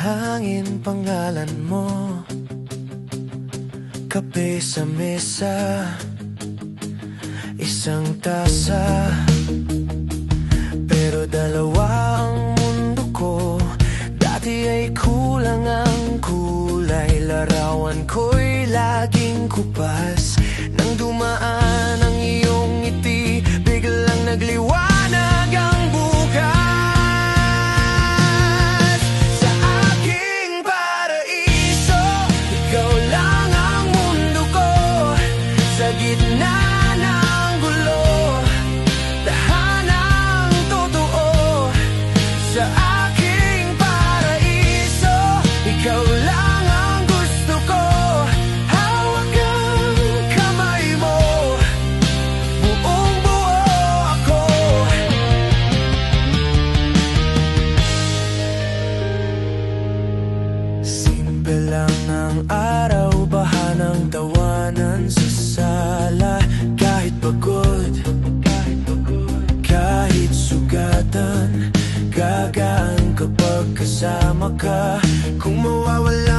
hangin pangalan mo, kape sa mesa, isang tasa, pero dalawa ang mundo ko. Dati ay kulang ang kulay, larawan ko'y laging kupas. Nang dumaan ang iyong ngiti, biglang nagliwanag ang bukas. Sa aking paraiso, ikaw lang ang mundo ko. Sa gitna ng gulo, tahanang totoo. Sa aking paraiso, ikaw lang ang gusto ko. Hawak ang kamay mo, buong buo ako. Simple lang ang araw, baha ng tawanan sa sala. Kahit pagod, kahit sugatan, gagaan kapag kasama ka. Kung mawawala